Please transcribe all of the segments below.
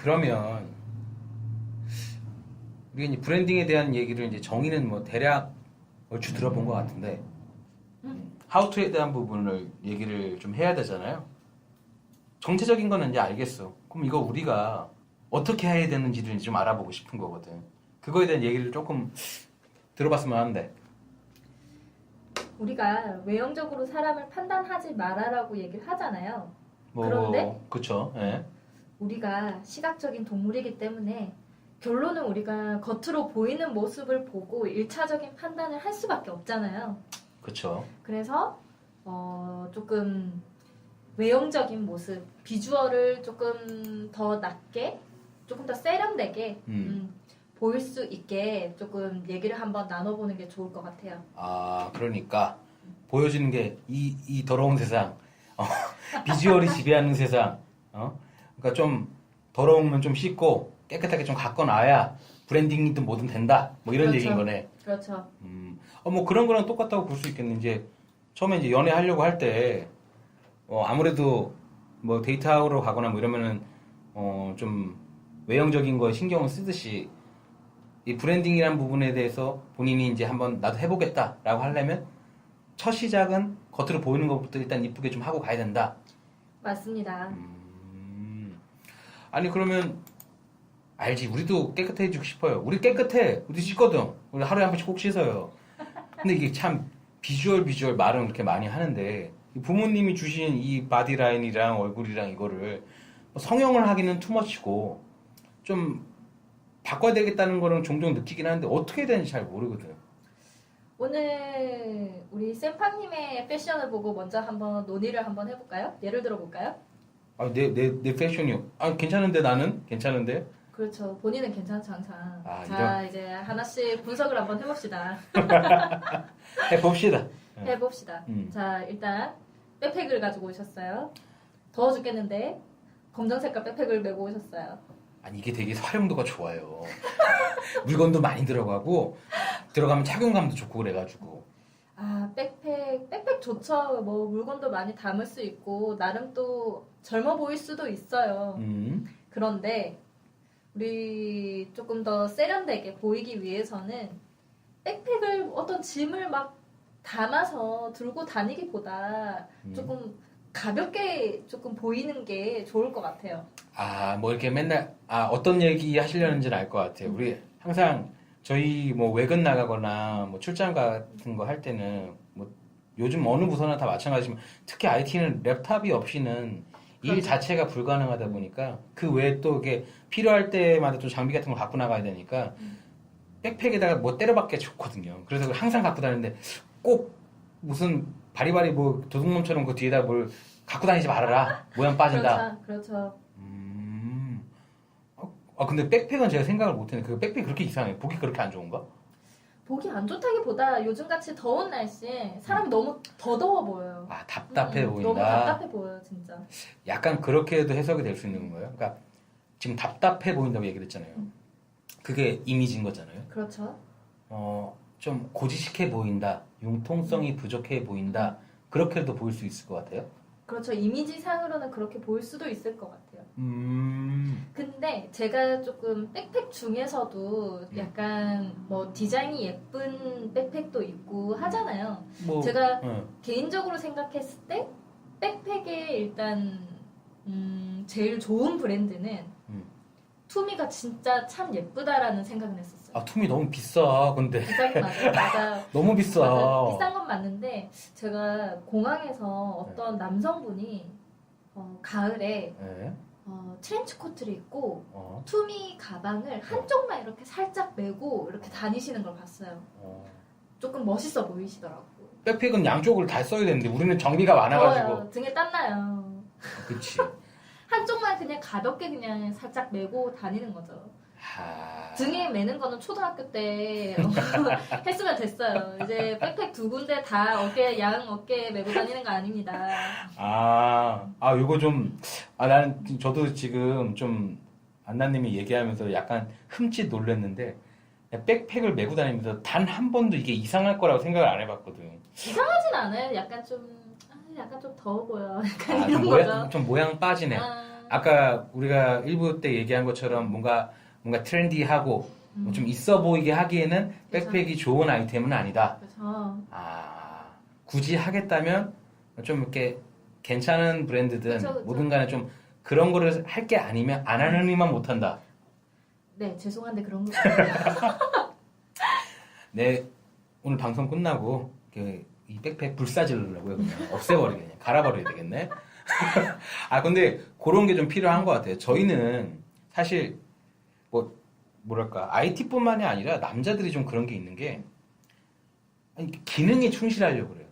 그러면 우리가 이제 브랜딩에 대한 얘기를 이제 정의는 뭐 대략 얼추 들어본 것 같은데 하우투에 대한 부분을 얘기를 좀 해야 되잖아요. 정체적인 거는 이제 알겠어. 그럼 이거 우리가 어떻게 해야 되는지를 이제 좀 알아보고 싶은 거거든. 그거에 대한 얘기를 조금 들어봤으면 하는데. 우리가 외형적으로 사람을 판단하지 말아라고 얘기를 하잖아요. 뭐, 그런데 그쵸. 예. 우리가 시각적인 동물이기 때문에 결론은 우리가 겉으로 보이는 모습을 보고 1차적인 판단을 할 수밖에 없잖아요. 그쵸. 그래서 조금 외형적인 모습, 비주얼을 조금 더 낮게, 조금 더 세련되게 보일 수 있게 조금 얘기를 한번 나눠보는 게 좋을 것 같아요. 아, 그러니까 보여지는 게 이 더러운 세상, 비주얼이 지배하는 세상, 그러니까 좀 더러우면 좀 씻고 깨끗하게 좀 갖고 놔야 브랜딩이든 뭐든 된다. 뭐 이런 그렇죠. 얘기인 거네. 그렇죠. 뭐 그런 거랑 똑같다고 볼 수 있겠네. 이제 처음에 이제 연애하려고 할 때 아무래도 뭐 데이트하러 가거나 뭐 이러면은 좀 외형적인 거에 신경을 쓰듯이 이 브랜딩이라는 부분에 대해서 본인이 이제 한번 나도 해보겠다라고 하려면 첫 시작은 겉으로 보이는 것부터 일단 이쁘게 좀 하고 가야 된다. 맞습니다. 아니 그러면 알지. 우리도 깨끗해지고 싶어요. 우리 깨끗해. 우리 씻거든. 우리 하루에 한 번씩 꼭 씻어요. 근데 이게 참 비주얼 말은 그렇게 많이 하는데 부모님이 주신 이 바디라인이랑 얼굴이랑 이거를 성형을 하기는 투머치고 좀 바꿔야 되겠다는 거는 종종 느끼긴 하는데 어떻게 해야 되는지 잘 모르거든. 오늘 우리 쌤팡님의 패션을 보고 먼저 한번 논의를 한번 해볼까요? 예를 들어볼까요? 아, 내 패션이요. 아, 괜찮은데 나는? 괜찮은데? 그렇죠. 본인은 괜찮죠, 항상. 아, 자, 이제 하나씩 분석을 한번 해봅시다. 해봅시다. 해봅시다. 자, 일단 백팩을 가지고 오셨어요. 더워 죽겠는데 검정 색깔 백팩을 메고 오셨어요. 아니 이게 되게 활용도가 좋아요. 물건도 많이 들어가고 들어가면 착용감도 좋고 그래가지고. 아, 백팩 좋죠. 뭐 물건도 많이 담을 수 있고 나름 또 젊어 보일 수도 있어요. 그런데 우리 조금 더 세련되게 보이기 위해서는 백팩을 어떤 짐을 막 담아서 들고 다니기보다 조금 가볍게 조금 보이는 게 좋을 것 같아요. 아, 뭐 이렇게 맨날 어떤 얘기 하시려는지는 알 것 같아요. 우리 항상 저희 뭐 외근 나가거나 뭐 출장 같은 거 할 때는 뭐 요즘 어느 부서나 다 마찬가지지만 특히 IT는 랩탑이 없이는 일 그렇죠. 자체가 불가능하다 보니까 그 외에 또 이게 필요할 때마다 또 장비 같은 거 갖고 나가야 되니까 백팩에다가 뭐 때려박기가 좋거든요. 그래서 항상 갖고 다니는데 꼭 무슨 바리바리 뭐 도둑놈처럼 그 뒤에다 뭘 갖고 다니지 말아라. 모양 빠진다. 그렇죠. 근데 백팩은 제가 생각을 못했는데 그 백팩 그렇게 이상해. 보기 그렇게 안 좋은가? 보기 안 좋다기보다 요즘같이 더운 날씨에 사람이 너무 더 더워 보여요. 아, 답답해 보인다. 너무 답답해 보여요, 진짜. 약간 그렇게도 해석이 될 수 있는 거예요. 그러니까 지금 답답해 보인다고 얘기를 했잖아요. 그게 이미지인 거잖아요. 그렇죠. 좀 고지식해 보인다. 융통성이 부족해 보인다. 그렇게도 보일 수 있을 것 같아요. 그렇죠. 이미지상으로는 그렇게 보일 수도 있을 것 같아요. 근데 제가 조금 백팩 중에서도 약간 뭐 디자인이 예쁜 백팩도 있고 하잖아요. 뭐, 제가 개인적으로 생각했을 때 백팩에 일단 제일 좋은 브랜드는 투미가 진짜 참 예쁘다라는 생각은 했었어요. 아, 투미 너무 비싸. 근데 비싸긴 맞아요. 너무 비싸. 맞아요. 비싼 건 맞는데 제가 공항에서 어떤 남성분이 가을에 네. 트렌치 코트를 입고 어. 투미 가방을 한쪽만 이렇게 살짝 메고 이렇게 다니시는 걸 봤어요. 조금 멋있어 보이시더라고요. 백팩은 양쪽을 다 써야 되는데 우리는 정비가 많아가지고. 더워요. 등에 땀나요. 그치. 한쪽만 그냥 가볍게 그냥 살짝 메고 다니는 거죠. 등에 매는 거는 초등학교 때 했으면 됐어요. 이제 백팩 두 군데 다 양 어깨에 메고 다니는 거 아닙니다. 요거 좀, 나는, 저도 지금 좀, 안나님이 얘기하면서 약간 흠칫 놀랐는데, 백팩을 메고 다니면서 단 한 번도 이게 이상할 거라고 생각을 안 해봤거든. 이상하진 않아요. 약간 좀 더워 보여. 약간 이런 거죠. 좀 모양 빠지네. 아까 우리가 일부 때 얘기한 것처럼 뭔가 트렌디하고 뭐좀 있어 보이게 하기에는 백팩이 좋은 아이템은 아니다. 그렇죠. 아, 굳이 하겠다면 좀 이렇게 괜찮은 브랜드든 그쵸. 뭐든 간에 좀 그런 거를 할 게 아니면 안 하는 이만 못한다. 네, 죄송한데 그런 거. 네, 오늘 방송 끝나고 이 백팩 불사질르려고요. 그냥 없애버리게 그냥 갈아버려야 되겠네. 아 근데 그런 게 좀 필요한 것 같아요. 저희는 사실 뭐랄까 IT뿐만이 아니라 남자들이 좀 그런 게 있는 게 아니, 기능에 충실하려고 그래요.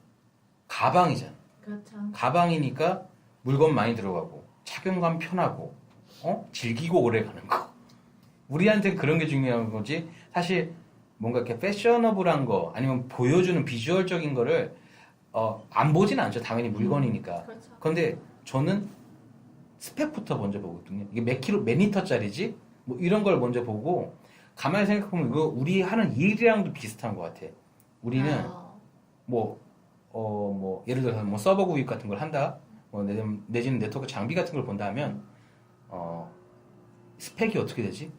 가방이잖아. 그렇죠. 가방이니까 물건 많이 들어가고 착용감 편하고 즐기고 오래 가는 거. 우리한테 그런 게 중요한 거지. 사실 뭔가 이렇게 패셔너블한 거 아니면 보여주는 비주얼적인 거를 안 보진 않죠. 당연히 물건이니까. 그렇죠. 그런데 저는 스펙부터 먼저 보거든요. 이게 몇 리터짜리지? 뭐 이런 걸 먼저 보고 가만히 생각해보면 이거 우리 하는 일이랑도 비슷한 것 같아. 우리는 예를 들어서 뭐 서버 구입 같은 걸 한다. 내지는 네트워크 장비 같은 걸 본다 하면 스펙이 어떻게 되지?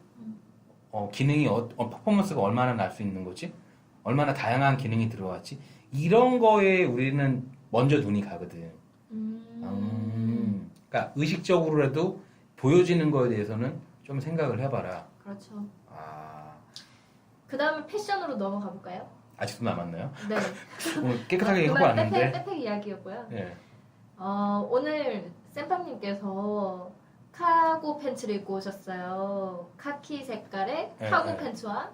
기능이 퍼포먼스가 얼마나 날 수 있는 거지? 얼마나 다양한 기능이 들어왔지? 이런 거에 우리는 먼저 눈이 가거든. 그러니까 의식적으로라도 보여지는 거에 대해서는 좀 생각을 해봐라. 그렇죠. 아, 그 다음에 패션으로 넘어가 볼까요? 아직도 남았나요? 네. 오늘 깨끗하게 하고 왔는데. 백팩 이야기였고요. 예. 오늘 샘팜님께서 카고 팬츠를 입고 오셨어요. 카키 색깔의 카고 팬츠와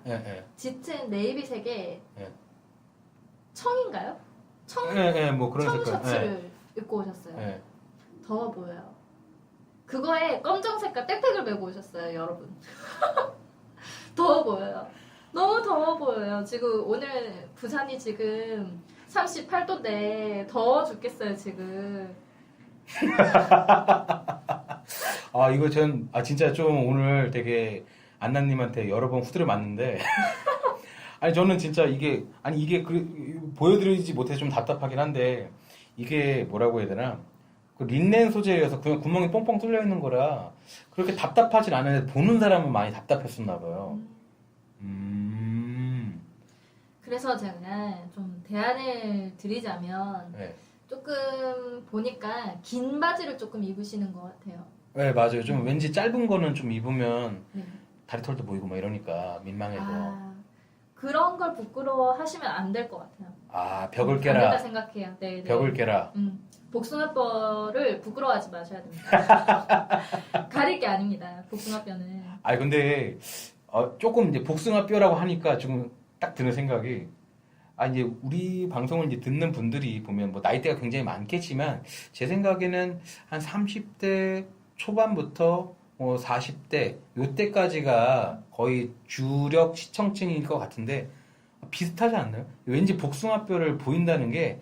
짙은 네이비색의 청인가요? 뭐 그런 청 색깔. 셔츠를 입고 오셨어요. 예. 더워 보여요. 그거에 검정 색깔 백팩을 메고 오셨어요, 여러분. 더워 보여요. 너무 더워 보여요. 지금 오늘 부산이 지금 38도인데 더워 죽겠어요, 지금. 아, 이거 진짜 좀 오늘 되게 안나님한테 여러 번 후드를 맞는데. 아니, 저는 진짜 이게 보여드리지 못해서 좀 답답하긴 한데, 이게 뭐라고 해야 되나? 그 린넨 소재여서 그냥 구멍이 뻥뻥 뚫려 있는 거라, 그렇게 답답하진 않은데, 보는 사람은 많이 답답했었나 봐요. 그래서 제가 좀 대안을 드리자면, 네. 조금 보니까 긴 바지를 조금 입으시는 것 같아요. 네, 맞아요. 좀 왠지 짧은 거는 좀 입으면 네. 다리털도 보이고 막 이러니까 민망해서. 그런 걸 부끄러워 하시면 안 될 것 같아요. 아, 벽을 안 깨라. 된다 생각해요. 네, 벽을 깨라. 복숭아뼈를 부끄러워하지 마셔야 됩니다. 가릴 게 아닙니다. 복숭아뼈는. 아니 근데 조금 이제 복숭아뼈라고 하니까 지금 딱 드는 생각이 이제 우리 방송을 이제 듣는 분들이 보면 뭐 나이대가 굉장히 많겠지만 제 생각에는 한 30대 초반부터 40대 요때까지가 거의 주력 시청층일 것 같은데 비슷하지 않나요? 왠지 복숭아뼈를 보인다는 게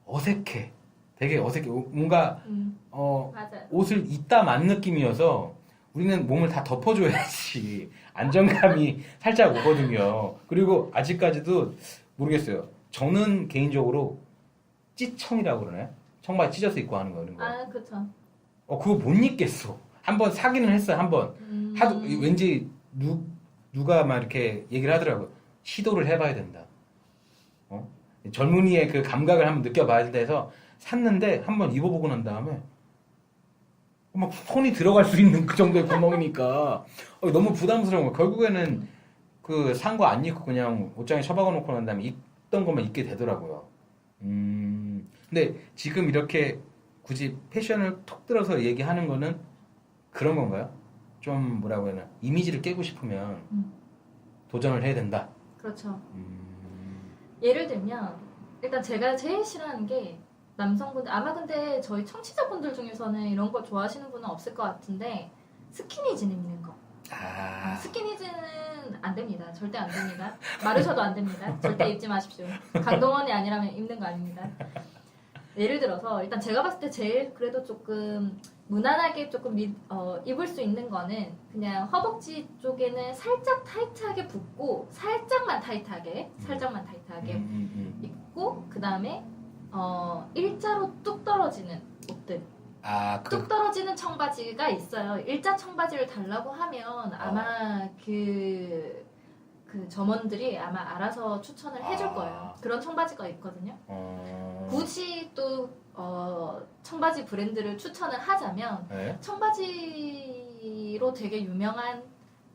어색해. 되게 어색해. 뭔가 맞아요. 옷을 이따 만 느낌이어서 우리는 몸을 다 덮어줘야지 안정감이 살짝 오거든요. 그리고 아직까지도 모르겠어요. 저는 개인적으로 찌청이라고 그러나요? 청바지 찢어서 입고 하는 거 이런 거. 그쵸. 그거 못 입겠어. 한번 사기는 했어요. 한번 하도 왠지 누가 막 이렇게 얘기를 하더라고요. 시도를 해봐야 된다. 젊은이의 그 감각을 한번 느껴봐야 된다 해서 샀는데 한번 입어보고 난 다음에 막 손이 들어갈 수 있는 그 정도의 구멍이니까 너무 부담스러운 거야. 결국에는 그 산 거 안 입고 그냥 옷장에 처박아 놓고 난 다음에 입던 것만 입게 되더라고요. 근데 지금 이렇게 굳이 패션을 톡 들어서 얘기하는 거는 그런 건가요? 좀 뭐라고 해야 하나 이미지를 깨고 싶으면 도전을 해야 된다. 그렇죠. 예를 들면 일단 제가 제일 싫어하는 게 남성분들 아마 근데 저희 청취자분들 중에서는 이런 걸 좋아하시는 분은 없을 것 같은데 스키니진 입는 거. 스키니진은 안 됩니다. 절대 안 됩니다. 마르셔도 안 됩니다. 절대 입지 마십시오. 강동원이 아니라면 입는 거 아닙니다. 예를 들어서 일단 제가 봤을 때 제일 그래도 조금 무난하게 조금 입을 수 있는 거는 그냥 허벅지 쪽에는 살짝 타이트하게 붙고 살짝만 타이트하게 입고 그 다음에 일자로 뚝 떨어지는 옷들 뚝 떨어지는 청바지가 있어요. 일자 청바지를 달라고 하면 아마 그 점원들이 아마 알아서 추천을 해줄 거예요. 그런 청바지가 있거든요. 굳이 또 청바지 브랜드를 추천을 하자면 네? 청바지로 되게 유명한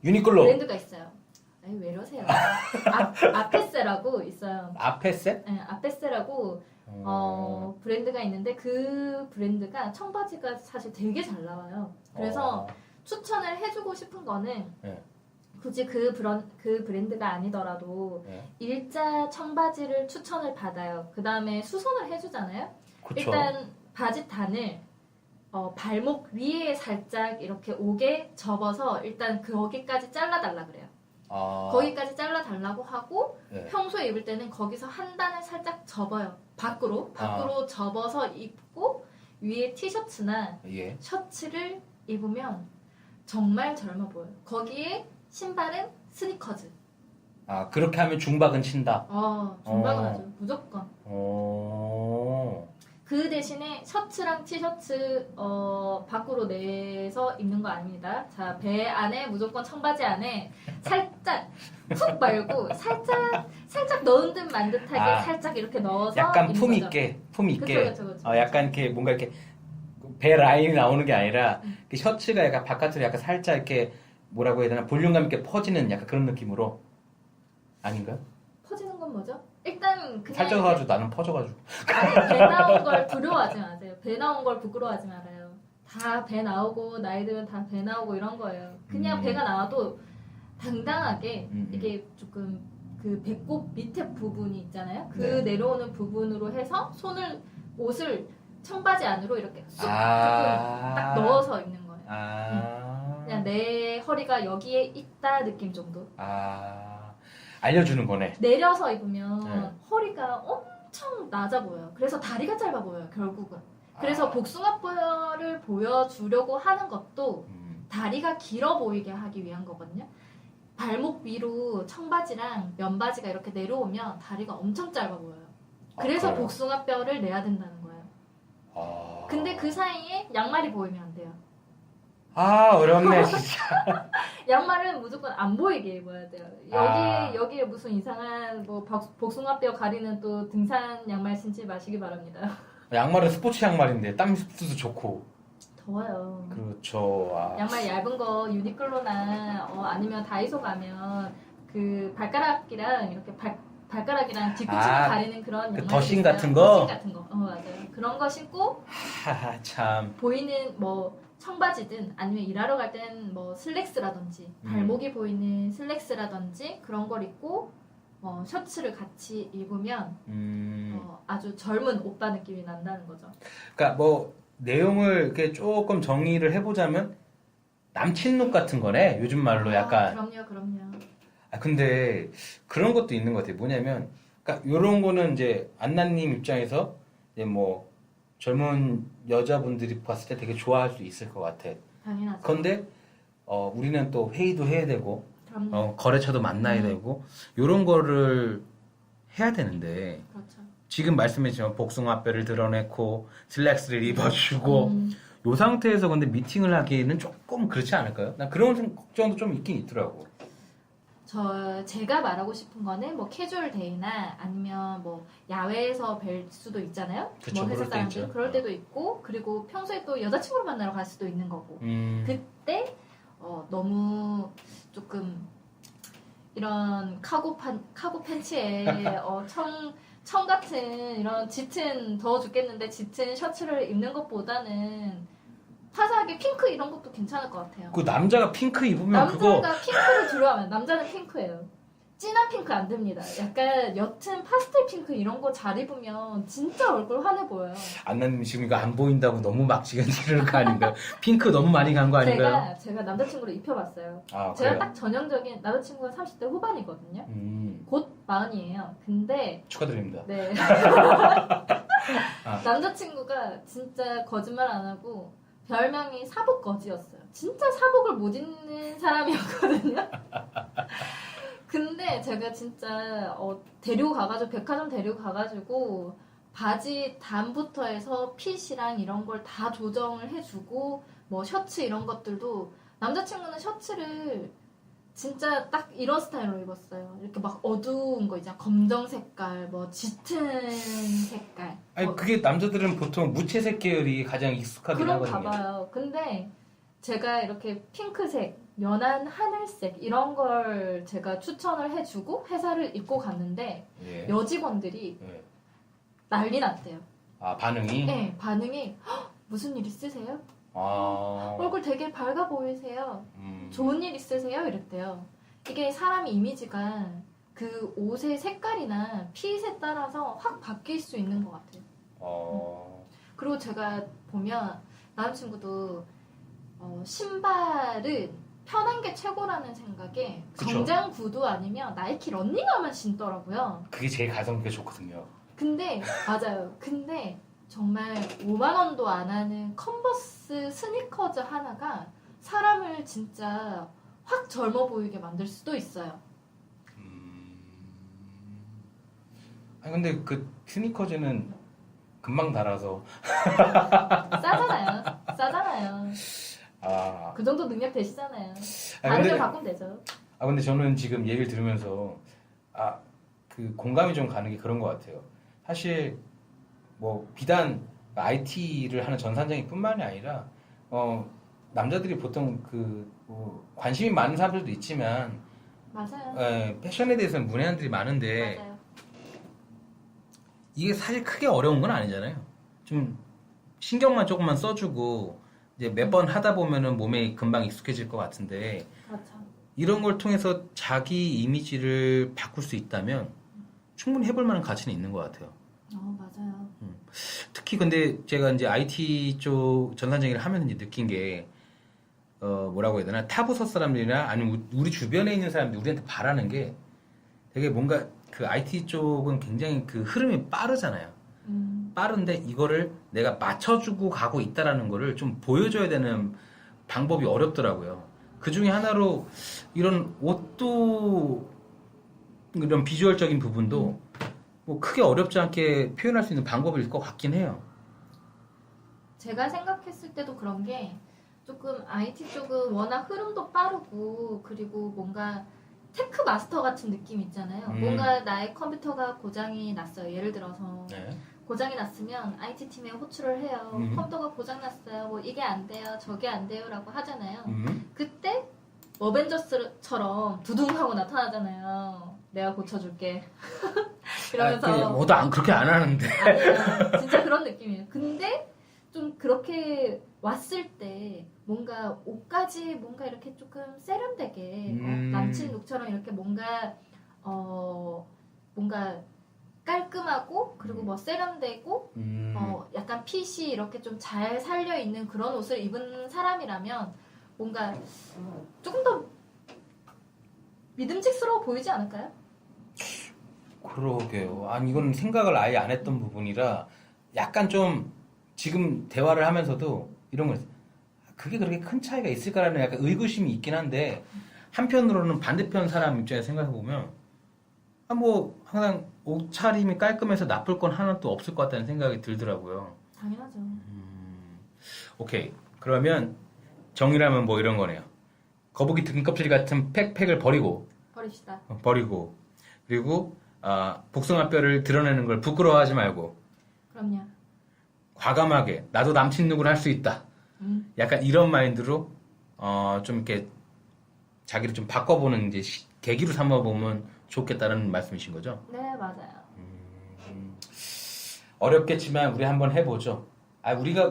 유니클로 브랜드가 있어요. 아니, 왜 이러세요? 아페세라고 있어요. 아페세? 네, 아페세라고 브랜드가 있는데 그 브랜드가 청바지가 사실 되게 잘 나와요. 그래서 추천을 해주고 싶은 거는 네. 굳이 그 브랜드가 아니더라도 네. 일자 청바지를 추천을 받아요. 그 다음에 수선을 해주잖아요. 그쵸. 일단 바지 단을 발목 위에 살짝 이렇게 오게 접어서 일단 거기까지 잘라달라 그래요. 거기까지 잘라달라고 하고 네. 평소에 입을 때는 거기서 한 단을 살짝 접어요. 밖으로 접어서 입고 위에 티셔츠나 예. 셔츠를 입으면 정말 젊어 보여요. 거기에 신발은 스니커즈. 그렇게 하면 중박은 친다. 중박은 하죠. 무조건. 그 대신에 셔츠랑 티셔츠 밖으로 내서 입는 거 아닙니다. 자, 배 안에 무조건 청바지 안에 살짝 푹 말고 살짝 넣은 듯 만 듯하게 살짝 이렇게 넣어서 약간 입는 품 거죠. 있게 품 있게. 그쵸. 약간 이렇게 뭔가 이렇게 배 라인이 나오는 게 아니라 그 셔츠가 약간 바깥으로 약간 살짝 이렇게 뭐라고 해야 되나 볼륨감 있게 퍼지는 약간 그런 느낌으로 아닌가요? 퍼지는 건 뭐죠? 일단 그냥 살쪄가지고 나는 퍼져가지고. 아니, 배 나온 걸 두려워하지 마세요. 배 나온 걸 부끄러워하지 말아요. 다 배 나오고 나이 들면 다 배 나오고 이런 거예요. 그냥 배가 나와도 당당하게 이게 조금 그 배꼽 밑에 부분이 있잖아요. 그 네. 내려오는 부분으로 해서 옷을 청바지 안으로 이렇게 쑥 조금 딱 넣어서 입는 거예요. 그냥 내 허리가 여기에 있다 느낌 정도. 알려주는 거네. 내려서 입으면 허리가 엄청 낮아 보여요. 그래서 다리가 짧아 보여요, 결국은. 그래서 복숭아뼈를 보여주려고 하는 것도 다리가 길어 보이게 하기 위한 거거든요. 발목 위로 청바지랑 면바지가 이렇게 내려오면 다리가 엄청 짧아 보여요. 그래서 복숭아뼈를 내야 된다는 거예요. 근데 그 사이에 양말이 보이면 안 돼요. 어렵네 진짜. 양말은 무조건 안 보이게 입어야 돼요. 여기에 무슨 이상한 뭐 복숭아뼈 가리는 또 등산 양말 신지 마시기 바랍니다. 양말은 스포츠 양말인데 땀 흡수도 좋고. 더워요. 그렇죠. 양말 얇은 거 유니클로나 아니면 다이소 가면 그 발가락이랑 이렇게 발가락이랑 뒤꿈치를 가리는 그런 양말. 더신 같은 거? 더신 같은 거. 맞아요. 그런 거 신고 참. 보이는 뭐 청바지든 아니면 일하러 갈 땐 뭐 슬랙스라든지 발목이 보이는 슬랙스라든지 그런 걸 입고 셔츠를 같이 입으면 아주 젊은 오빠 느낌이 난다는 거죠. 그러니까 뭐 내용을 이렇게 조금 정리를 해보자면 남친룩 같은 거네. 요즘 말로 약간. 그럼요. 근데 그런 것도 있는 것 같아요. 뭐냐면, 그러니까 이런 거는 이제 안나님 입장에서 이제 뭐 젊은 여자분들이 봤을 때 되게 좋아할 수 있을 것 같아. 당연하죠. 그런데 우리는 또 회의도 해야 되고, 그럼요. 거래처도 만나야 되고, 이런 거를 해야 되는데. 그렇죠. 지금 말씀해주신 복숭아뼈를 드러내고 슬랙스를 입어주고 이 상태에서 근데 미팅을 하기에는 조금 그렇지 않을까요? 난 그런 걱정도 좀 있긴 있더라고. 제가 말하고 싶은 거는 뭐 캐주얼 데이나 아니면 뭐 야외에서 뵐 수도 있잖아요. 그쵸, 뭐 회사 그럴 때 사람들 있죠. 그럴 때도 있고 그리고 평소에 또 여자친구를 만나러 갈 수도 있는 거고 그때 너무 조금 이런 카고 팬츠에 청 같은 이런 짙은 더워 죽겠는데 짙은 셔츠를 입는 것보다는 화사하게 핑크 이런 것도 괜찮을 것 같아요. 그 남자가 핑크 입으면 남자가 핑크를 두려워하면 남자는 핑크예요. 진한 핑크 안 됩니다. 약간 옅은 파스텔 핑크 이런 거 잘 입으면 진짜 얼굴 환해 보여요. 안나님 지금 이거 안 보인다고 너무 막 지금 이러는 거 아닌가요? 핑크 너무 많이 간 거 아닌가요? 제가 남자친구를 입혀봤어요. 제가 그래요? 딱 전형적인 남자친구가 30대 후반이거든요. 곧 40이에요. 근데 축하드립니다. 네. 남자친구가 진짜 거짓말 안 하고 별명이 사복거지였어요. 진짜 사복을 못 입는 사람이었거든요. 근데 제가 진짜 데리고 가가지고 백화점 데리고 가가지고 바지 단부터 해서 핏이랑 이런 걸 다 조정을 해주고 뭐 셔츠 이런 것들도 남자친구는 셔츠를 진짜 딱 이런 스타일로 입었어요. 이렇게 막 어두운 거 있잖아. 검정 색깔, 뭐 짙은 색깔. 아니 그게 남자들은 보통 무채색 계열이 가장 익숙하긴 그런가 하거든요. 봐요. 근데 제가 이렇게 핑크색, 연한 하늘색 이런 걸 제가 추천을 해주고 회사를 입고 갔는데 예. 여직원들이 예. 난리 났대요. 아 반응이? 네, 반응이 "헉, 무슨 일 있으세요? 아. 얼굴 되게 밝아 보이세요. 좋은 일 있으세요? 이랬대요. 이게 사람 이미지가 그 옷의 색깔이나 핏에 따라서 확 바뀔 수 있는 것 같아요. 그리고 제가 보면 남자친구도 신발은 편한 게 최고라는 생각에 그쵸. 정장 구두 아니면 나이키 런닝화만 신더라고요. 그게 제일 가성비가 좋거든요. 근데 맞아요. 근데 정말 5만 원도 안 하는 컨버스 스니커즈 하나가 사람을 진짜 확 젊어 보이게 만들 수도 있어요. 아니 근데 그 스니커즈는 금방 닳아서 싸잖아요. 싸잖아요. 아. 그 정도 능력 되시잖아요. 아, 다른 데 근데- 바꾸면 되죠. 아 근데 저는 지금 얘기를 들으면서 그 공감이 좀 가는 게 그런 것 같아요. 사실 뭐 비단 IT를 하는 전 사장님뿐만이 아니라 남자들이 보통 뭐 관심이 많은 사람들도 있지만 맞아요. 패션에 대해서는 문외한들이 많은데 맞아요. 이게 사실 크게 어려운 건 아니잖아요. 좀 신경만 조금만 써주고 이제 몇 번 하다 보면은 몸에 금방 익숙해질 것 같은데 그렇죠. 이런 걸 통해서 자기 이미지를 바꿀 수 있다면 충분히 해볼 만한 가치는 있는 것 같아요. 맞아요. 특히 근데 제가 이제 IT 쪽 전산정의를 하면서 이제 느낀 게 뭐라고 해야 되나 타부서 사람들이나 아니면 우리 주변에 있는 사람들이 우리한테 바라는 게 되게 뭔가 그 IT 쪽은 굉장히 그 흐름이 빠르잖아요. 빠른데 이거를 내가 맞춰주고 가고 있다라는 거를 좀 보여줘야 되는 방법이 어렵더라고요. 그 중에 하나로 이런 옷도 이런 비주얼적인 부분도 뭐 크게 어렵지 않게 표현할 수 있는 방법일 것 같긴 해요. 제가 생각했을 때도 그런 게 조금 IT 쪽은 워낙 흐름도 빠르고 그리고 뭔가 테크 마스터 같은 느낌 있잖아요. 뭔가 나의 컴퓨터가 고장이 났어요. 예를 들어서 네. 고장이 났으면 IT 팀에 호출을 해요. 컴퓨터가 고장 났어요. 뭐 이게 안 돼요. 저게 안 돼요라고 하잖아요. 그때 어벤져스처럼 두둥하고 나타나잖아요. 내가 고쳐줄게. 이러면서 뭐도 그렇게 안 하는데. 아니에요. 진짜 그런 느낌이에요. 근데 좀 그렇게 왔을 때 뭔가 옷까지 뭔가 이렇게 조금 세련되게 남친 룩처럼 이렇게 뭔가 뭔가 깔끔하고 그리고 뭐 세련되고 약간 핏이 이렇게 좀 잘 살려 있는 그런 옷을 입은 사람이라면 뭔가 조금 더 믿음직스러워 보이지 않을까요? 그러게요. 아니 이건 생각을 아예 안 했던 부분이라 약간 좀 지금 대화를 하면서도 이런 거 그게 그렇게 큰 차이가 있을까라는 약간 의구심이 있긴 한데 한편으로는 반대편 사람 입장에서 생각해 보면 뭐 항상 옷차림이 깔끔해서 나쁠 건 하나도 없을 것 같다는 생각이 들더라고요. 당연하죠. 오케이. 그러면 정의라면 뭐 이런 거네요. 거북이 등껍질 같은 팩팩을 버리고 버립시다. 그리고 복숭아뼈를 드러내는 걸 부끄러워하지 말고 그럼요. 과감하게 나도 남친 룩을 할 수 있다. 약간 이런 마인드로 좀 이렇게 자기를 좀 바꿔보는 이제 계기로 삼아보면 좋겠다는 말씀이신 거죠? 네, 맞아요. 어렵겠지만 우리 한번 해보죠.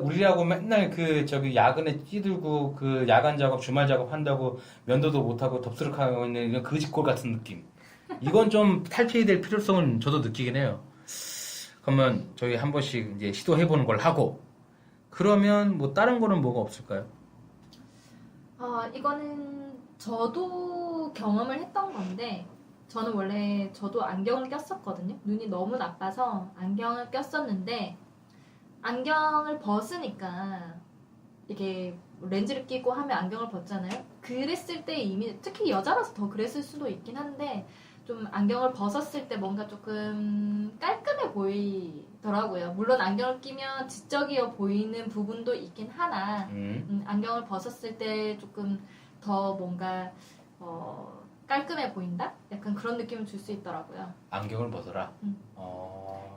우리라고 맨날 야근에 찌들고 그 야간 작업, 주말 작업 한다고 면도도 못하고 덥수룩하고 있는 이런 거지꼴 같은 느낌. 이건 좀 탈피해야 될 필요성은 저도 느끼긴 해요. 그러면 저희 한 번씩 이제 시도해보는 걸 하고, 그러면 뭐 다른 거는 뭐가 없을까요? 이거는 저도 경험을 했던 건데, 저는 원래 저도 안경을 꼈었거든요. 눈이 너무 나빠서 안경을 꼈었는데, 안경을 벗으니까 이게 렌즈를 끼고 하면 안경을 벗잖아요. 그랬을 때 이미 특히 여자라서 더 그랬을 수도 있긴 한데 좀 안경을 벗었을 때 뭔가 조금 깔끔해 더라고요. 물론 안경을 끼면 지적이어 보이는 부분도 있긴 하나 안경을 벗었을 때 조금 더 뭔가 깔끔해 보인다? 약간 그런 느낌을 줄 수 있더라고요. 안경을 벗어라.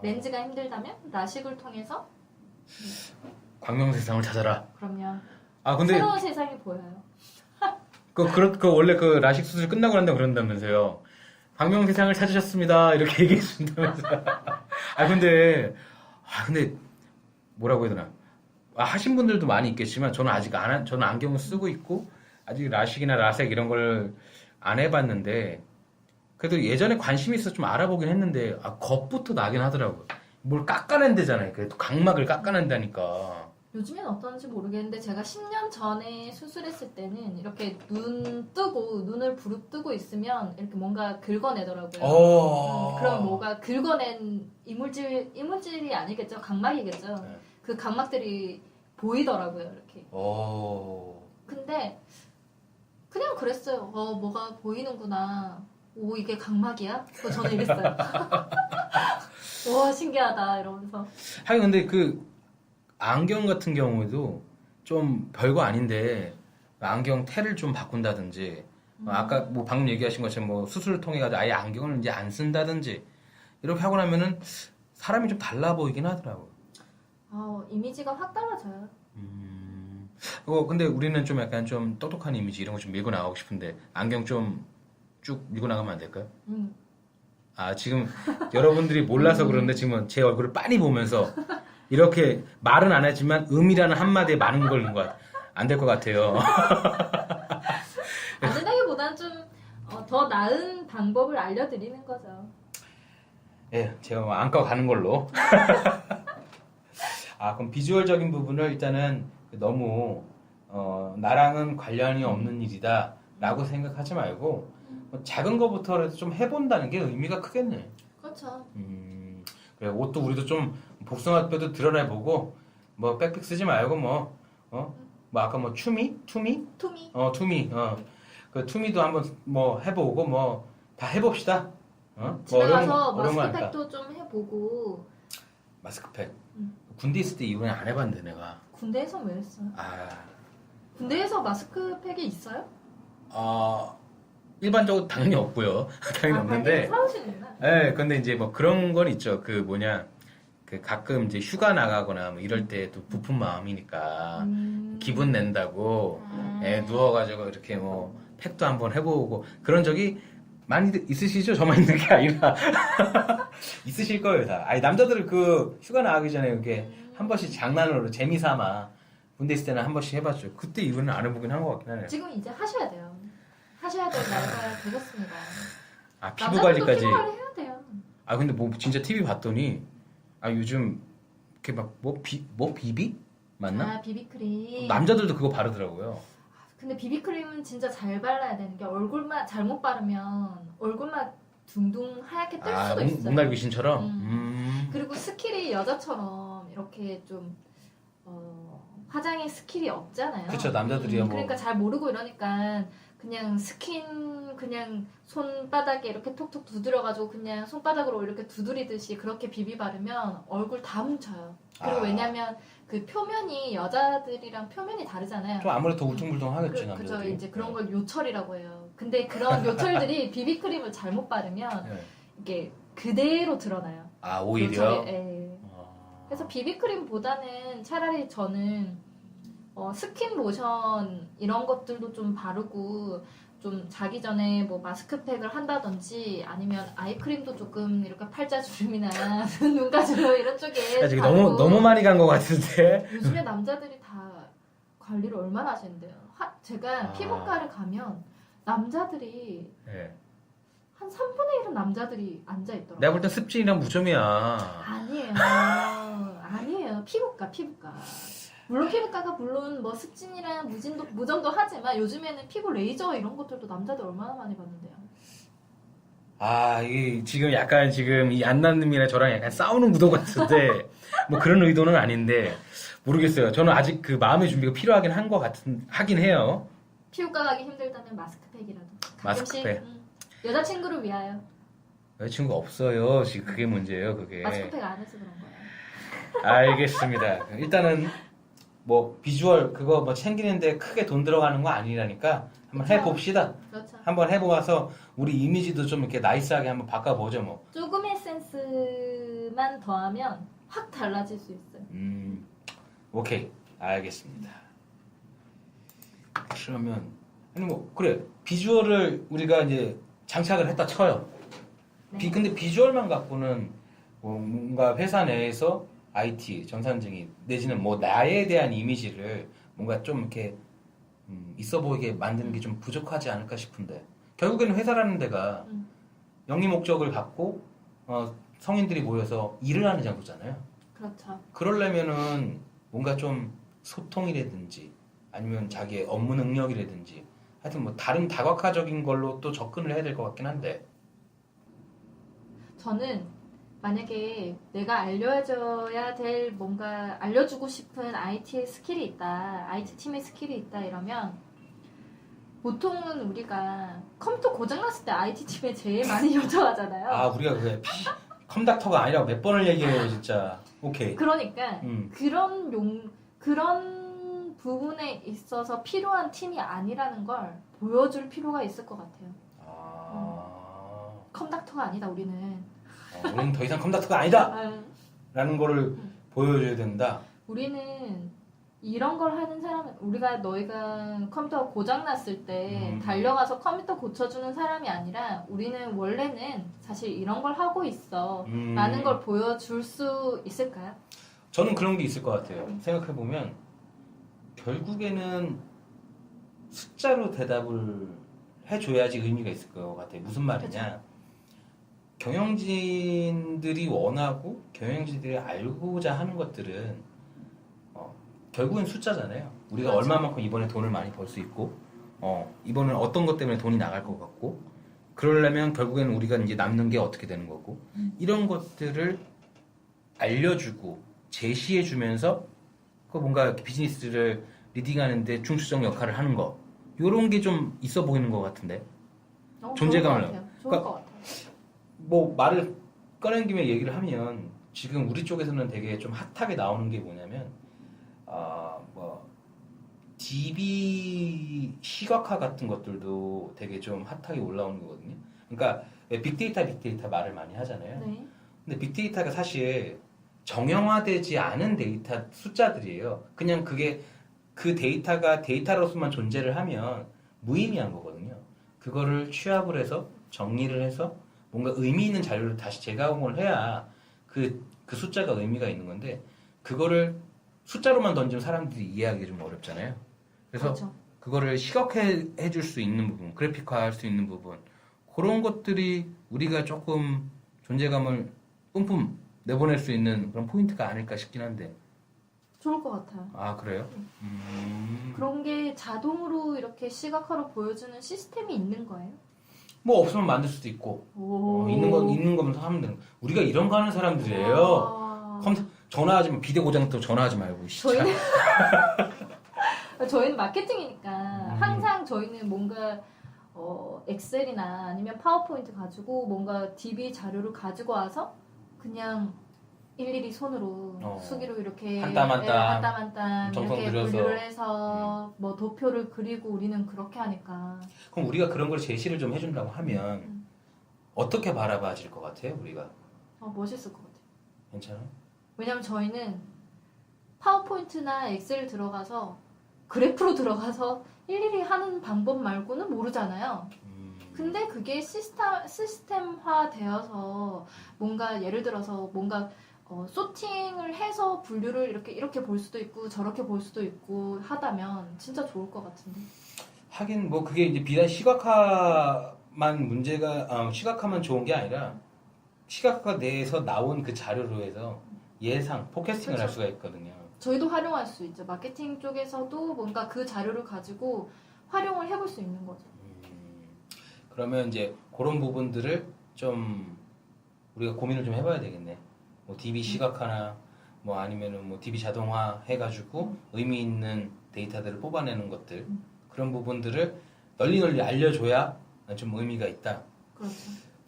렌즈가 힘들다면 라식을 통해서 광명 세상을 찾아라. 그러면 근데 새로운 세상이 보여요. 그 원래 그 라식 수술 끝나고 난다 그런다면서요. 광명 세상을 찾으셨습니다. 이렇게 얘기해 준다면서요. 근데 뭐라고 해야 되나? 하신 분들도 많이 있겠지만 저는 아직 저는 안경을 쓰고 있고 아직 라식이나 라섹 이런 걸 안 해봤는데 그래도 예전에 관심이 있어서 좀 알아보긴 했는데 겁부터 나긴 하더라고요. 뭘 깎아낸다잖아요. 그래도 각막을 깎아낸다니까. 요즘엔 어떤지 모르겠는데 제가 10년 전에 수술했을 때는 이렇게 눈을 부릅뜨고 있으면 이렇게 뭔가 긁어내더라고요. 그럼 뭐가 긁어낸 이물질이 아니겠죠? 각막이겠죠. 네. 그 각막들이 보이더라고요. 이렇게. 근데 그냥 그랬어요. 뭐가 보이는구나. 오, 이게 각막이야? 저는 이랬어요. 와, 신기하다 이러면서. 하긴 근데 그 안경 같은 경우에도 좀 별거 아닌데 안경 테를 좀 바꾼다든지 아까 뭐 방금 얘기하신 것처럼 뭐 수술을 통해 가지고 아예 안경을 이제 안 쓴다든지 이렇게 하고 나면은 사람이 좀 달라 보이긴 하더라고요. 이미지가 확 달라져요. 근데 우리는 좀 약간 좀 똑똑한 이미지 이런 거 좀 밀고 나가고 싶은데 안경 좀 쭉 밀고 나가면 안 될까요? 지금 여러분들이 몰라서 그러는데 지금 제 얼굴을 빤히 보면서 이렇게 말은 안 하지만 음이라는 한마디에 많은 걸 넣은 것 같아요. 안 될 것 같아요. 안 된다기보다는 좀 더 나은 방법을 알려드리는 거죠. 예, 제가 안과 가는 걸로. 그럼 비주얼적인 부분을 일단은 너무 나랑은 관련이 없는 일이다 라고 생각하지 말고 작은 거부터라도 좀 해본다는 게 의미가 크겠네. 그렇죠. 그래, 옷도 우리도 좀 복숭아뼈도 드러내보고 뭐 백픽 쓰지 말고 뭐 아까 뭐 투미? 투미. 그 투미도 한번 뭐 해보고 뭐 다 해봅시다. 집에 뭐 가서 어려운 거 아닐까? 마스크팩도 좀 해보고. 마스크팩. 군대 있을 때 이번에 안 해봤는데 내가. 군대에서 왜 했어? 군대에서 마스크팩이 있어요? 일반적으로 당연히 없고요. 당연히 없는데. 사오시는구나. 네, 근데 이제 뭐 그런 건 있죠. 그 가끔 이제 휴가 나가거나 뭐 이럴 때 또 부푼 마음이니까 기분 낸다고 누워가지고 이렇게 뭐 팩도 한번 해보고 그런 적이 많이 있으시죠? 저만 있는 게 아니라 있으실 거예요 다. 남자들은 그 휴가 나가기 전에 이렇게 한 번씩 장난으로 재미삼아 군대 있을 때는 한 번씩 해봤죠. 그때 이후는 안 해보긴 한 것 같긴 하네요. 지금 이제 하셔야 돼요. 하셔야 될 나이가 되셨습니다. 피부 관리까지. 피부 관리 해야 돼요. 근데 뭐 진짜 TV 봤더니 요즘 이렇게 막 뭐 비비 맞나? 비비크림. 남자들도 그거 바르더라고요. 근데 비비크림은 진짜 잘 발라야 되는 게 얼굴만 잘못 바르면 얼굴만 둥둥 하얗게 뜰 수도 있어요. 목날 귀신처럼. 그리고 스킬이 여자처럼 이렇게 좀 화장에 스킬이 없잖아요. 그쵸, 남자들이야 그러니까 잘 모르고 이러니까 그냥 그냥 손바닥에 이렇게 톡톡 두드려가지고 그냥 손바닥으로 이렇게 두드리듯이 그렇게 비비 바르면 얼굴 다 뭉쳐요. 그리고 왜냐면 그 표면이 여자들이랑 표면이 다르잖아요. 좀 아무래도 더 울퉁불퉁 하겠지, 남자들이. 그죠. 이제 그런 걸 요철이라고 해요. 근데 그런 요철들이 비비크림을 잘못 바르면 이게 그대로 드러나요. 오히려? 그래서 비비크림보다는 차라리 저는 스킨 로션 이런 것들도 좀 바르고 좀 자기 전에 뭐 마스크팩을 한다든지 아니면 아이크림도 조금 이렇게 팔자주름이나 눈가주름 이런 쪽에 지금 너무 많이 간 것 같은데. 요즘에 남자들이 다 관리를 얼마나 하시는데요. 제가 피부과를 가면 남자들이 한 3분의 1은 남자들이 앉아있더라고요. 내가 볼 땐 습진이랑 무좀이야. 아니에요. 피부과. 물론 피부과가 물론 습진이랑 무좀도 하지만 요즘에는 피부 레이저 이런 것들도 남자들 얼마나 많이 받는데요. 이게 지금 약간 이 안나님이랑 저랑 약간 싸우는 구도 같은데 뭐 그런 의도는 아닌데 모르겠어요. 저는 아직 그 마음의 준비가 필요하긴 하긴 해요. 피부과 가기 힘들다면 마스크팩이라도. 마스크팩. 여자친구를 위하여. 여자친구 없어요. 지금 그게 문제예요. 그게. 마스크팩 안 해서 그런 거예요. 알겠습니다. 일단은 뭐 비주얼 그거 뭐 챙기는데 크게 돈 들어가는 거 아니라니까 한번 그쵸. 해봅시다. 그렇죠. 한번 해보아서 우리 이미지도 좀 이렇게 나이스하게 한번 바꿔보죠 뭐. 조금의 센스만 더하면 확 달라질 수 있어요. 오케이 알겠습니다. 그러면 아니 뭐 그래 비주얼을 우리가 이제 장착을 했다 쳐요. 네. 근데 비주얼만 갖고는 뭔가 회사 내에서 IT 전산증이 내지는 뭐 나에 대한 이미지를 뭔가 좀 이렇게 있어 보이게 만드는 게 좀 부족하지 않을까 싶은데 결국에는 회사라는 데가 음. 영리 목적을 갖고 성인들이 모여서 일을 하는 장소잖아요. 그렇죠. 그러려면은 뭔가 좀 소통이라든지 아니면 자기의 업무 능력이라든지 하여튼 뭐 다른 다각화적인 걸로 또 접근을 해야 될 것 같긴 한데 저는 만약에 내가 알려줘야 될 뭔가 알려주고 싶은 IT의 스킬이 있다, IT 팀의 스킬이 있다 이러면 보통은 우리가 컴퓨터 고장났을 때 IT 팀에 제일 많이 요청하잖아요. 아 우리가 그게 컴닥터가 아니라고 몇 번을 얘기해요 진짜. 오케이. 그러니까 음. 그런 부분에 있어서 필요한 팀이 아니라는 걸 보여줄 필요가 있을 것 같아요. 컴닥터가 아니다 우리는. 우리는 더 이상 컴닥터가 아니다! 아, 라는 거를 보여줘야 된다. 우리는 이런 걸 하는 사람은 너희가 컴퓨터 고장 났을 때 달려가서 컴퓨터 고쳐주는 사람이 아니라 우리는 원래는 사실 이런 걸 하고 있어 라는 걸 보여줄 수 있을까요? 저는 그런 게 있을 것 같아요. 생각해보면 결국에는 숫자로 대답을 해줘야지 의미가 있을 것 같아요. 무슨 말이냐? 경영진들이 원하고 경영진들이 알고자 하는 것들은 결국엔 숫자잖아요. 우리가 그렇죠. 얼마만큼 이번에 돈을 많이 벌 수 있고 이번엔 어떤 것 때문에 돈이 나갈 것 같고 그러려면 결국에는 우리가 이제 남는 게 어떻게 되는 거고 이런 것들을 알려주고 제시해주면서 그 뭔가 비즈니스를 리딩하는데 중추적 역할을 하는 거 이런 게 좀 있어 보이는 것 같은데 존재감을 좋을 것 같아요. 좋을 그러니까 것 같아요. 뭐 말을 꺼낸 김에 얘기를 하면 지금 우리 쪽에서는 되게 좀 핫하게 나오는 게 뭐냐면 뭐 DB 시각화 같은 것들도 되게 좀 핫하게 올라오는 거거든요. 그러니까 빅데이터 말을 많이 하잖아요. 네. 근데 빅데이터가 사실 정형화되지 않은 데이터 숫자들이에요. 그냥 그게 그 데이터가 데이터로서만 존재를 하면 무의미한 거거든요. 그거를 취합을 해서 정리를 해서 뭔가 의미 있는 자료를 다시 재가공을 해야 그 숫자가 의미가 있는 건데 그거를 숫자로만 던지면 사람들이 이해하기 좀 어렵잖아요. 그래서 그렇죠. 그거를 시각화해 줄 수 있는 부분, 그래픽화할 수 있는 부분 그런 것들이 우리가 조금 존재감을 뿜뿜 내보낼 수 있는 그런 포인트가 아닐까 싶긴 한데 좋을 것 같아요. 아 그래요? 그런 게 자동으로 이렇게 시각화로 보여주는 시스템이 있는 거예요? 뭐 없으면 만들 수도 있고 있는 거면 하면 되는 거. 우리가 이런 거 하는 사람들이에요. 전화하지 비대 고장 또 전화하지 말고 진짜. 저희는 마케팅이니까 항상 저희는 뭔가 엑셀이나 아니면 파워포인트 가지고 뭔가 DB 자료를 가지고 와서 그냥 일일이 손으로 수기로 이렇게 한 땀 한 땀 한 땀 정성 이렇게 들여서. 분류를 해서 뭐 도표를 그리고 우리는 그렇게 하니까 그럼 우리가 그런 걸 제시를 좀 해준다고 하면 어떻게 바라봐질 것 같아요 우리가? 멋있을 것 같아요. 괜찮아요? 왜냐면 저희는 파워포인트나 엑셀 들어가서 그래프로 들어가서 일일이 하는 방법 말고는 모르잖아요. 근데 그게 시스템화 되어서 뭔가 예를 들어서 뭔가 소팅을 해서 분류를 이렇게 볼 수도 있고 저렇게 볼 수도 있고 하다면 진짜 좋을 것 같은데. 하긴 뭐 그게 이제 비단 시각화만 문제가 시각화만 좋은 게 아니라 시각화 내에서 나온 그 자료로 해서 예상 포캐스팅을 그렇죠. 할 수가 있거든요. 저희도 활용할 수 있죠. 마케팅 쪽에서도 뭔가 그 자료를 가지고 활용을 해볼 수 있는 거죠. 그러면 이제 그런 부분들을 좀 우리가 고민을 좀 해봐야 되겠네. 뭐 DB 시각화나 뭐 아니면은 뭐 DB 자동화 해가지고 의미 있는 데이터들을 뽑아내는 것들 그런 부분들을 널리 알려줘야 좀 의미가 있다. 그렇죠.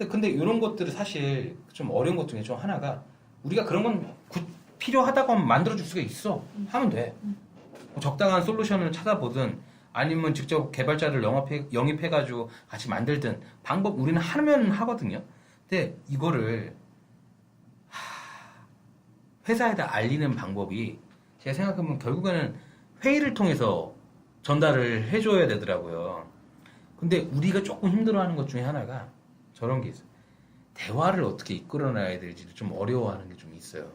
근데 이런 것들은 사실 좀 어려운 것 중에 좀 하나가 우리가 그런 건 필요하다고 하면 만들어줄 수가 있어. 하면 돼. 뭐 적당한 솔루션을 찾아보든 아니면 직접 개발자를 영입해가지고 같이 만들든 방법 우리는 하면 하거든요. 근데 이거를 회사에다 알리는 방법이 제가 생각해보면 결국에는 회의를 통해서 전달을 해줘야 되더라고요. 근데 우리가 조금 힘들어하는 것 중에 하나가 저런 게 있어요. 대화를 어떻게 이끌어놔야 될지를 좀 어려워하는 게 좀 있어요.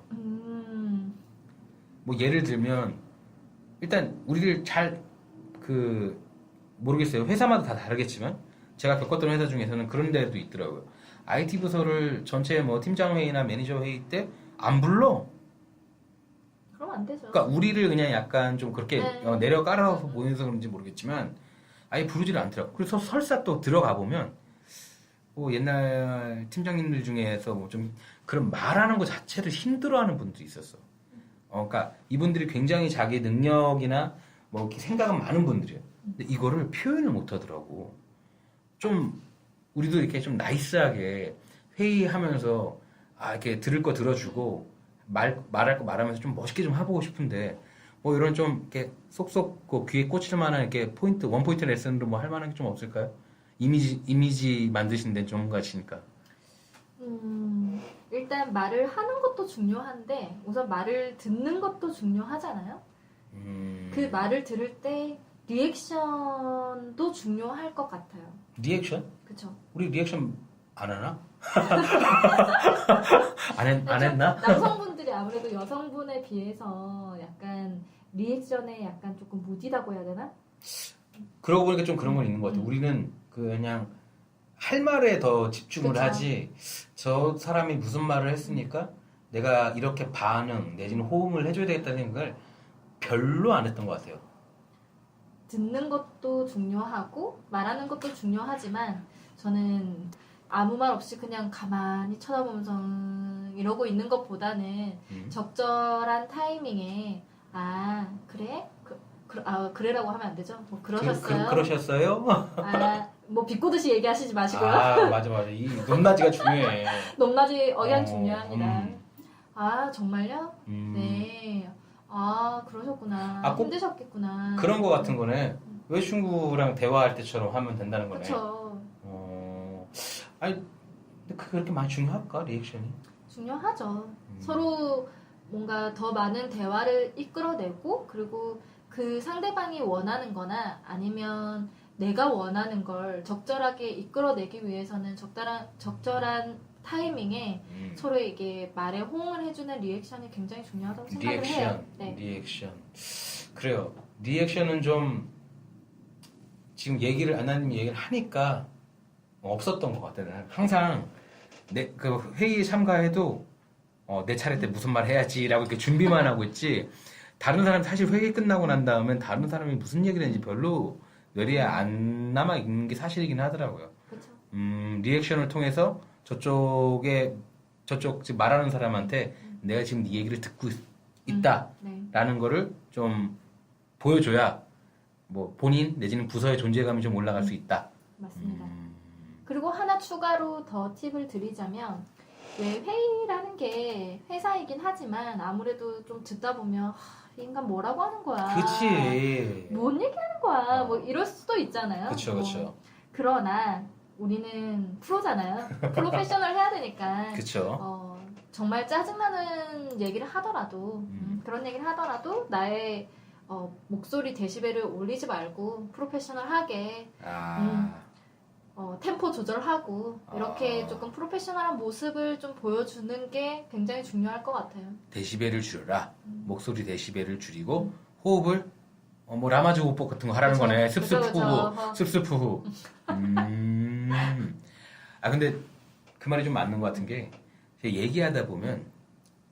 뭐 예를 들면 일단 우리를 모르겠어요. 회사마다 다 다르겠지만 제가 겪었던 회사 중에서는 그런 데도 있더라고요. IT 부서를 전체 뭐 팀장 회의나 매니저 회의 때 안 불러. 그럼 안 되죠. 그러니까 우리를 그냥 약간 좀 그렇게 네. 내려 깔아서 보여서 그런지 모르겠지만 아예 부르지를 않더라고. 그래서 설사 또 들어가 보면 뭐 옛날 팀장님들 중에서 뭐 좀 그런 말하는 것 자체를 힘들어하는 분들이 있었어. 그러니까 이분들이 굉장히 자기 능력이나 뭐 이렇게 생각은 많은 분들이에요. 근데 이거를 표현을 못 하더라고. 좀 우리도 이렇게 좀 나이스하게 회의하면서 이렇게 들을 거 들어주고 말할 거 말하면서 좀 멋있게 좀 해보고 싶은데 뭐 이런 좀 이렇게 쏙쏙 그 귀에 꽂힐 만한 이렇게 원포인트 레슨으로 뭐 할 만한 게 좀 없을까요? 이미지 만드신 데는 전문가시니까. 일단 말을 하는 것도 중요한데 우선 말을 듣는 것도 중요하잖아요. 그 말을 들을 때 리액션도 중요할 것 같아요. 리액션? 그쵸? 우리 리액션 안 하나? 안 했나? 남성분들이 아무래도 여성분에 비해서 약간 리액션에 약간 조금 무디다고 해야 되나? 그러고 보니까 좀 그런 건 있는 것 같아요. 우리는 그냥 할 말에 더 집중을 그쵸. 하지 저 사람이 무슨 말을 했으니까 내가 이렇게 반응 내지는 호응을 해줘야 되겠다는 생각을 별로 안 했던 것 같아요. 듣는 것도 중요하고 말하는 것도 중요하지만 저는 아무 말 없이 그냥 가만히 쳐다보면서 이러고 있는 것보다는 적절한 타이밍에 그래? 그래라고 하면 안 되죠? 뭐 그러셨어요? 그러셨어요? 뭐 비꼬듯이 얘기하시지 마시고요. 맞아. 이 높낮이가 중요해. 높낮이 억양 중요합니다. 정말요? 네. 그러셨구나. 힘드셨겠구나. 그런 거 같은 거네. 여자친구랑 대화할 때처럼 하면 된다는 거네. 그렇죠. 아니, 근데 그렇게 많이 중요할까, 리액션이? 중요하죠. 서로 뭔가 더 많은 대화를 이끌어내고 그리고 그 상대방이 원하는 거나 아니면 내가 원하는 걸 적절하게 이끌어내기 위해서는 적절한 타이밍에 서로에게 말에 호응을 해주는 리액션이 굉장히 중요하다고 생각을 해요. 네. 리액션. 그래요. 리액션은 좀 지금 안나님이 얘기를 하니까 없었던 것 같아요. 항상 그 회의에 참가해도 내 차례 때 무슨 말 해야지라고 이렇게 준비만 하고 있지. 다른 사람 사실 회의 끝나고 난 다음엔 다른 사람이 무슨 얘기를 했는지 별로 뇌리에 안 남아 있는 게 사실이긴 하더라고요. 그렇죠. 리액션을 통해서 저쪽 지금 말하는 사람한테 내가 지금 네 얘기를 듣고 있다라는 거를 좀 보여줘야 뭐 본인 내지는 부서의 존재감이 좀 올라갈 수 있다. 맞습니다. 그리고 하나 추가로 더 팁을 드리자면 왜 회의라는 게 회사이긴 하지만 아무래도 좀 듣다 보면 이 인간 뭐라고 하는 거야. 그치. 뭔 얘기하는 거야. 뭐 이럴 수도 있잖아요. 그쵸. 그러나 우리는 프로잖아요. 프로페셔널 해야 되니까. 그쵸. 정말 짜증나는 얘기를 하더라도 그런 얘기를 하더라도 나의 목소리 데시벨을 올리지 말고 프로페셔널하게 템포 조절하고 이렇게 조금 프로페셔널한 모습을 좀 보여주는 게 굉장히 중요할 것 같아요. 데시벨을 줄여라. 목소리 데시벨을 줄이고 호흡을 뭐 라마즈 호흡법 같은 거 하라는 거네. 습습후후. 근데 그 말이 좀 맞는 것 같은 게 얘기하다 보면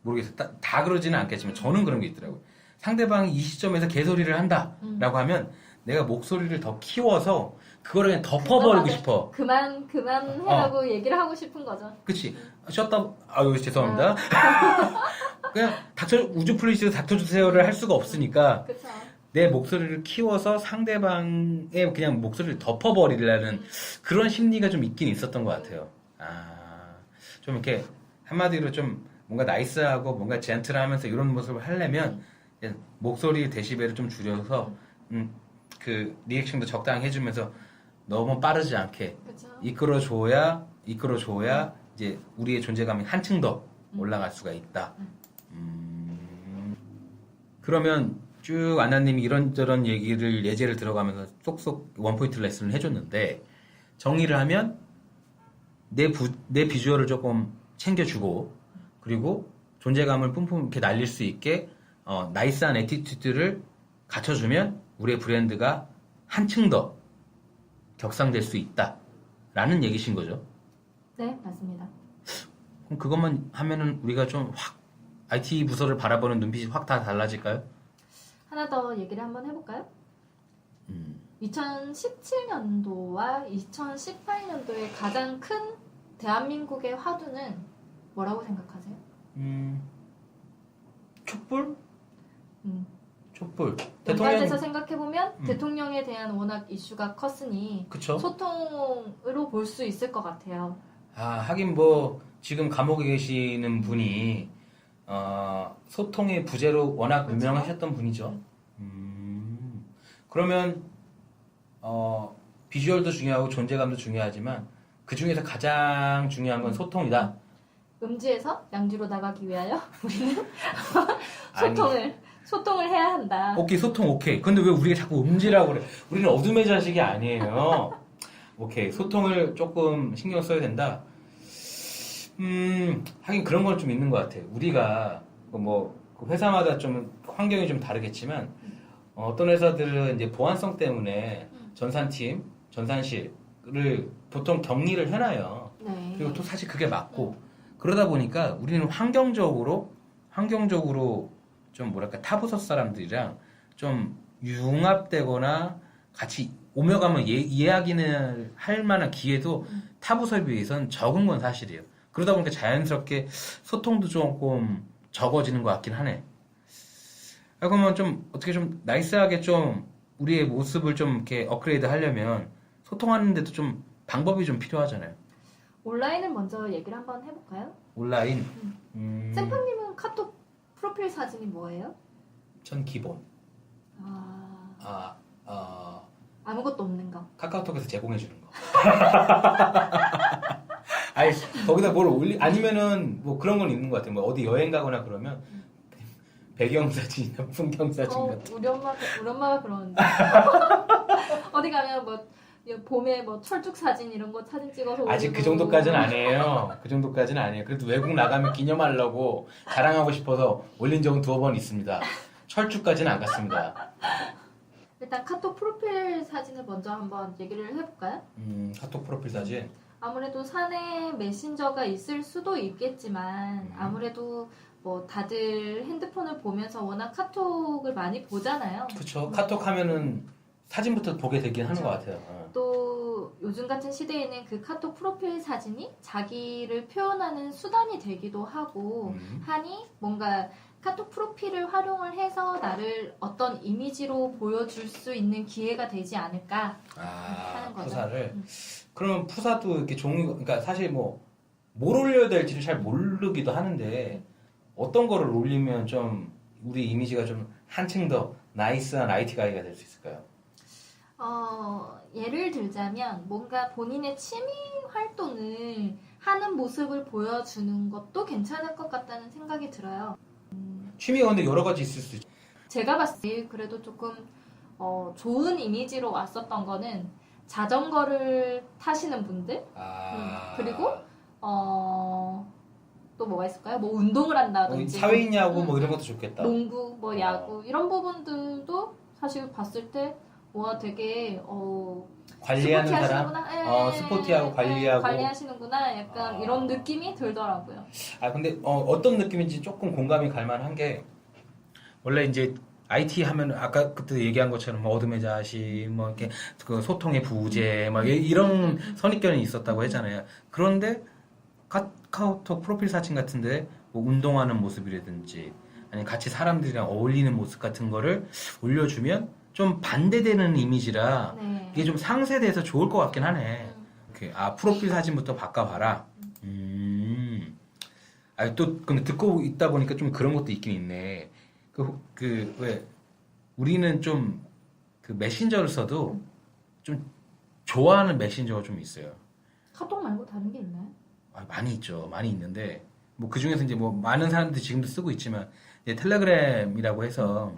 모르겠어요. 다 그러지는 않겠지만 저는 그런 게 있더라고요. 상대방이 이 시점에서 개소리를 한다라고 하면 내가 목소리를 더 키워서 그거를 그냥 덮어버리고 싶어. 그만 해라고 얘기를 하고 싶은 거죠. 그치. 셧다, 죄송합니다. 그냥 우주 플리즈 닥쳐주세요를 할 수가 없으니까. 그쵸. 내 목소리를 키워서 상대방의 그냥 목소리를 덮어버리려는 그런 심리가 좀 있긴 있었던 것 같아요. 좀 이렇게 한마디로 좀 뭔가 나이스하고 뭔가 젠틀하면서 이런 모습을 하려면 목소리 데시벨을 좀 줄여서 그 리액션도 적당히 해주면서 너무 빠르지 않게 그쵸? 이끌어줘야 이제 우리의 존재감이 한층 더 올라갈 수가 있다. 그러면 쭉 안나님이 이런저런 얘기를 예제를 들어가면서 쏙쏙 원포인트 레슨을 해줬는데 정리를 하면 내 비주얼을 조금 챙겨주고 그리고 존재감을 뿜뿜 이렇게 날릴 수 있게 나이스한 애티튜드를 갖춰주면 우리의 브랜드가 한층 더 격상될 수 있다라는 얘기신 거죠. 네, 맞습니다. 그럼 그것만 하면은 우리가 좀 확 IT 부서를 바라보는 눈빛이 확 다 달라질까요? 하나 더 얘기를 한번 해볼까요? 2017년도와 2018년도의 가장 큰 대한민국의 화두는 뭐라고 생각하세요? 촛불? 촛불. 연관돼서 생각해보면 대통령에 대한 워낙 이슈가 컸으니 그쵸? 소통으로 볼 수 있을 것 같아요. 하긴 뭐 지금 감옥에 계시는 분이 소통의 부재로 워낙 그렇죠? 유명하셨던 분이죠. 그러면 비주얼도 중요하고 존재감도 중요하지만 그 중에서 가장 중요한 건 소통이다. 음지에서 양지로 나가기 위하여 우리는 아니. 소통을 해야 한다. 오케이, 소통 오케이. 근데 왜 우리가 자꾸 음지라고 그래? 우리는 어둠의 자식이 아니에요. 오케이, 소통을 조금 신경 써야 된다. 하긴 그런 건 좀 있는 것 같아요. 우리가 회사마다 좀 환경이 좀 다르겠지만 어떤 회사들은 이제 보안성 때문에 전산팀, 전산실을 보통 격리를 해놔요. 네. 그리고 또 사실 그게 맞고 그러다 보니까 우리는 환경적으로 좀 뭐랄까 타부서 사람들이랑 좀 융합되거나 같이 오며 가면 이야기를 할 만한 기회도 타부서에 비해서는 적은 건 사실이에요. 그러다 보니까 자연스럽게 소통도 조금 적어지는 것 같긴 하네. 그러면 좀 어떻게 좀 나이스하게 좀 우리의 모습을 좀 이렇게 업그레이드 하려면 소통하는데도 좀 방법이 좀 필요하잖아요. 온라인을 먼저 얘기를 한번 해볼까요? 온라인. 쌤팡님은 카톡 프로필 사진이 뭐예요? 전 기본. 아무것도 없는 거. 카카오톡에서 제공해 주는 거. 아니 거기다 뭘 아니면은 뭐 그런 건 있는 것 같아요. 뭐 어디 여행 가거나 그러면 배경 사진이나 풍경 사진 같은. 우리 엄마가 그러는데 어디 가면 뭐 봄에 뭐 철쭉 사진 이런 거 사진 찍어서 아직 올리고. 그 정도까지는 아니에요. 그 정도까지는 아니에요. 그래도 외국 나가면 기념하려고 자랑하고 싶어서 올린 적은 2번 있습니다. 철쭉까지는 안 갔습니다. 일단 카톡 프로필 사진을 먼저 한번 얘기를 해볼까요? 카톡 프로필 사진. 아무래도 사내 메신저가 있을 수도 있겠지만 아무래도 뭐 다들 핸드폰을 보면서 워낙 카톡을 많이 보잖아요. 그렇죠. 카톡 하면은 사진부터 보게 되긴 하는 것 같아요. 또 요즘 같은 시대에는 그 카톡 프로필 사진이 자기를 표현하는 수단이 되기도 하고 하니 뭔가 카톡 프로필을 활용을 해서 나를 어떤 이미지로 보여줄 수 있는 기회가 되지 않을까 하는 거죠. 푸사를. 그러면 푸사도 이렇게 그러니까 사실 뭘 올려야 될지를 잘 모르기도 하는데 어떤 거를 올리면 좀 우리 이미지가 좀 한층 더 나이스한 IT 가이가 될 수 있을까요? 예를 들자면 뭔가 본인의 취미 활동을 하는 모습을 보여주는 것도 괜찮을 것 같다는 생각이 들어요. 취미가 근데 여러 가지 있을 수 있죠. 제가 봤을 때 그래도 조금 좋은 이미지로 왔었던 거는 자전거를 타시는 분들 그리고 또 뭐가 있을까요? 뭐 운동을 한다든지 사회인 야구 뭐 이런 것도 좋겠다. 농구, 뭐 야구 이런 부분들도 사실 봤을 때 와 되게 관리하는 스포티 사람, 하시는구나. 스포티하고 관리하고 관리하시는구나. 약간 이런 느낌이 들더라고요. 근데 어떤 느낌인지 조금 공감이 갈 만한 게 원래 이제 IT 하면 아까 그때 얘기한 것처럼 뭐 어둠의 자식, 뭐 이렇게 그 소통의 부재, 막 이런 선입견이 있었다고 했잖아요. 그런데 카카오톡 프로필 사진 같은데 뭐 운동하는 모습이라든지 아니면 같이 사람들이랑 어울리는 모습 같은 거를 올려주면 좀 반대되는 이미지라 이게 좀 상쇄돼서 좋을 것 같긴 하네. 프로필 사진부터 바꿔봐라. 아니 또 근데 듣고 있다 보니까 좀 그런 것도 있긴 있네. 왜 우리는 좀 그 메신저를 써도 좀 좋아하는 메신저가 좀 있어요. 카톡 말고 다른 게 있나요? 많이 있죠. 많이 있는데 뭐 그 중에서 이제 뭐 많은 사람들이 지금도 쓰고 있지만 이제 텔레그램이라고 해서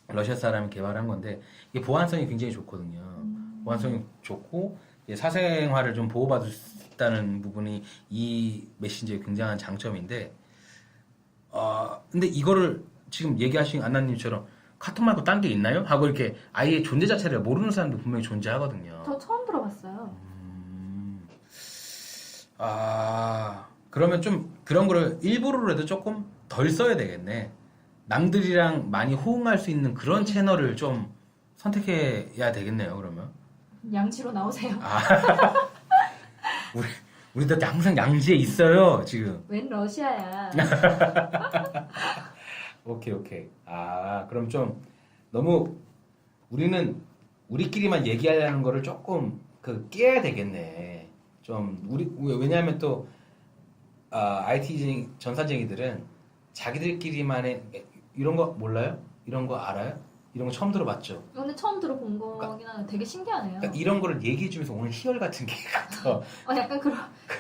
러시아 사람이 개발한 건데 이게 보안성이 굉장히 좋거든요. 보안성이 좋고 이제 사생활을 좀 보호받을 수 있다는 부분이 이 메신저의 굉장한 장점인데 근데 이거를 지금 얘기하신 안나님처럼 카톡 말고 딴 게 있나요? 하고 이렇게 아예 존재 자체를 모르는 사람도 분명히 존재하거든요. 저 처음 들어봤어요. 그러면 좀 그런 거를 일부러라도 조금 덜 써야 되겠네. 남들이랑 많이 호응할 수 있는 그런 채널을 좀 선택해야 되겠네요, 그러면. 양지로 나오세요. 우리도 항상 양지에 있어요, 지금. 웬 러시아야. 오케이. 그럼 좀 너무 우리는 우리끼리만 얘기하려는 거를 조금 깨야 되겠네. 왜냐하면 또 IT 전산쟁이들은 자기들끼리만의 이런 거 몰라요? 이런 거 알아요? 이런 거 처음 들어봤죠? 근데 처음 들어본 거긴 한데 되게 신기하네요. 그러니까 이런 거를 얘기해주면서 오늘 희열 같은 게 같아. 약간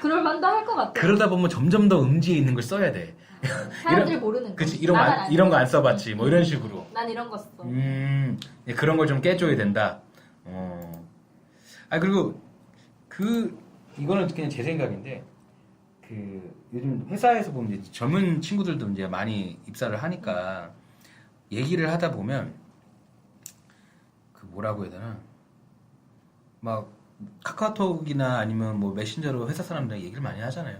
그럴 만도 할 것 같아요. 그러다 보면 점점 더 음지에 있는 걸 써야 돼. 사람들이 모르는 거. 그치, 이런 거 안 써봤지. 뭐 이런 식으로. 난 이런 거 써. 그런 걸 좀 깨줘야 된다. 그리고 이거는 그냥 제 생각인데, 요즘 회사에서 보면 이제 젊은 친구들도 이제 많이 입사를 하니까, 얘기를 하다 보면, 뭐라고 해야 되나? 막, 카카오톡이나 아니면 뭐 메신저로 회사 사람들이랑 얘기를 많이 하잖아요.